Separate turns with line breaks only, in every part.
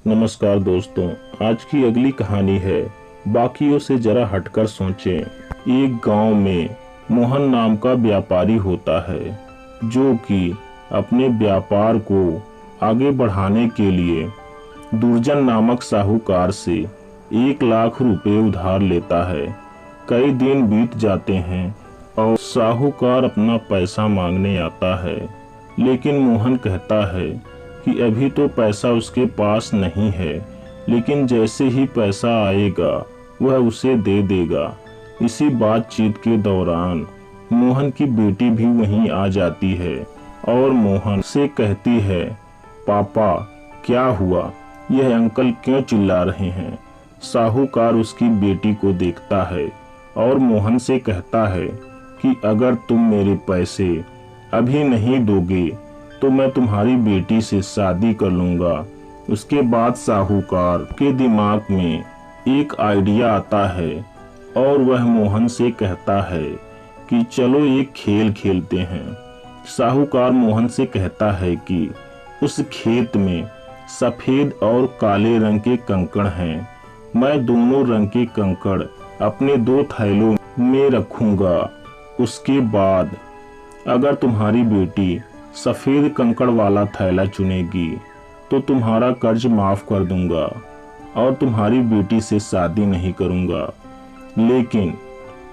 नमस्कार दोस्तों, आज की अगली कहानी है बाकियों से जरा हटकर सोचें। एक गांव में मोहन नाम का व्यापारी होता है जो कि अपने व्यापार को आगे बढ़ाने के लिए दुर्जन नामक साहूकार से 1 लाख रुपए उधार लेता है। कई दिन बीत जाते हैं और साहूकार अपना पैसा मांगने आता है, लेकिन मोहन कहता है कि अभी तो पैसा उसके पास नहीं है, लेकिन जैसे ही पैसा आएगा वह उसे दे देगा। इसी बातचीत के दौरान मोहन की बेटी भी वहीं आ जाती है और मोहन से कहती है, पापा क्या हुआ, यह अंकल क्यों चिल्ला रहे हैं। साहूकार उसकी बेटी को देखता है और मोहन से कहता है कि अगर तुम मेरे पैसे अभी नहीं दोगे तो मैं तुम्हारी बेटी से शादी कर लूंगा। उसके बाद साहूकार के दिमाग में एक आइडिया आता है और वह मोहन से कहता है कि चलो एक खेल खेलते हैं। साहूकार मोहन से कहता है कि उस खेत में सफेद और काले रंग के कंकड़ हैं। मैं दोनों रंग के कंकड़ अपने 2 थैलों में रखूंगा। उसके बाद अगर तुम्हारी बेटी सफेद कंकड़ वाला थैला चुनेगी तो तुम्हारा कर्ज माफ कर दूंगा और तुम्हारी बेटी से शादी नहीं करूंगा। लेकिन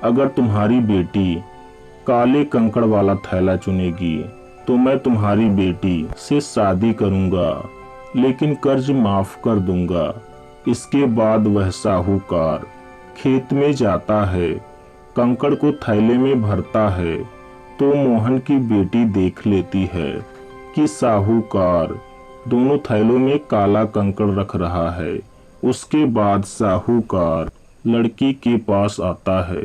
अगर तुम्हारी बेटी काले कंकड़ वाला थैला चुनेगी तो मैं तुम्हारी बेटी से शादी करूंगा, लेकिन कर्ज माफ कर दूंगा। इसके बाद वह साहूकार खेत में जाता है, कंकड़ को थैले में भरता है तो मोहन की बेटी देख लेती है कि साहूकार दोनों थैलों में काला कंकड़ रख रहा है। उसके बाद साहूकार लड़की के पास आता है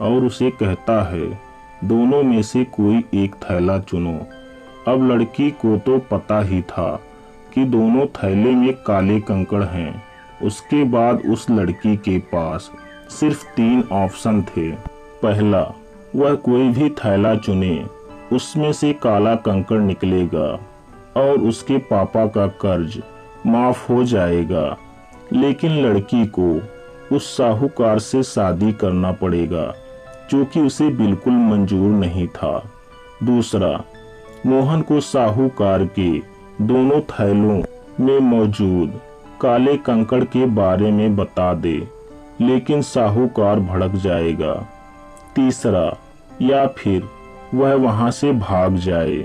और उसे कहता है, दोनों में से कोई एक थैला चुनो। अब लड़की को तो पता ही था कि दोनों थैले में काले कंकड़ हैं। उसके बाद उस लड़की के पास सिर्फ 3 ऑप्शन थे। पहला, वह कोई भी थैला चुने, उसमें से काला कंकड़ निकलेगा और उसके पापा का कर्ज माफ हो जाएगा, लेकिन लड़की को उस साहूकार से शादी करना पड़ेगा जो कि उसे बिल्कुल मंजूर नहीं था। दूसरा, मोहन को साहूकार के दोनों थैलों में मौजूद काले कंकड़ के बारे में बता दे, लेकिन साहूकार भड़क जाएगा। तीसरा, या फिर वह वहां से भाग जाए,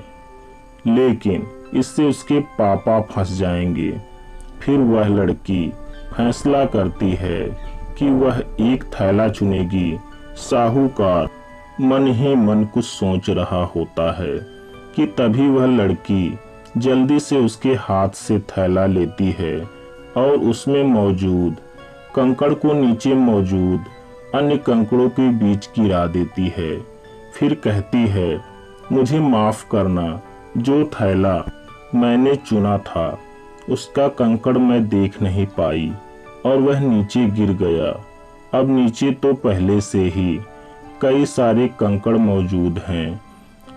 लेकिन इससे उसके पापा फंस जाएंगे। फिर वह लड़की फैसला करती है कि वह एक थैला चुनेगी। साहूकार मन ही मन कुछ सोच रहा होता है कि तभी वह लड़की जल्दी से उसके हाथ से थैला लेती है और उसमें मौजूद कंकड़ को नीचे मौजूद अन्य कंकड़ों के बीच गिरा देती है। फिर कहती है, मुझे माफ करना, जो थैला मैंने चुना था उसका कंकड़ मैं देख नहीं पाई और वह नीचे गिर गया। अब नीचे तो पहले से ही कई सारे कंकड़ मौजूद हैं।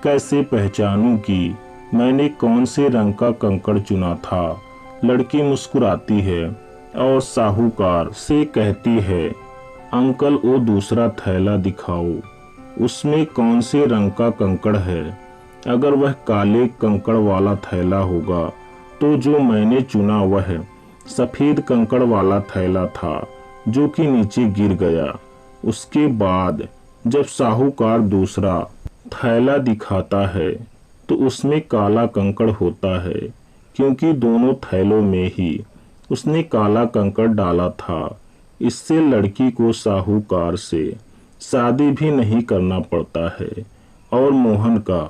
कैसे पहचानूं कि मैंने कौन से रंग का कंकड़ चुना था। लड़की मुस्कुराती है और साहूकार से कहती है, अंकल वो दूसरा थैला दिखाओ, उसमें कौन से रंग का कंकड़ है। अगर वह काले कंकड़ वाला थैला होगा तो जो मैंने चुना वह सफेद कंकड़ वाला थैला था जो कि नीचे गिर गया। उसके बाद जब साहूकार दूसरा थैला दिखाता है तो उसमें काला कंकड़ होता है, क्योंकि दोनों थैलों में ही उसने काला कंकड़ डाला था। इससे लड़की को साहूकार से शादी भी नहीं करना पड़ता है और मोहन का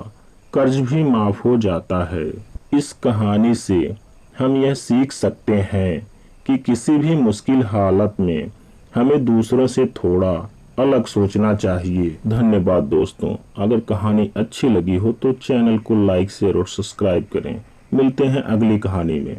कर्ज भी माफ हो जाता है। इस कहानी से हम यह सीख सकते हैं कि किसी भी मुश्किल हालत में हमें दूसरों से थोड़ा अलग सोचना चाहिए। धन्यवाद दोस्तों। अगर कहानी अच्छी लगी हो तो चैनल को लाइक, शेयर और सब्सक्राइब करें। मिलते हैं अगली कहानी में।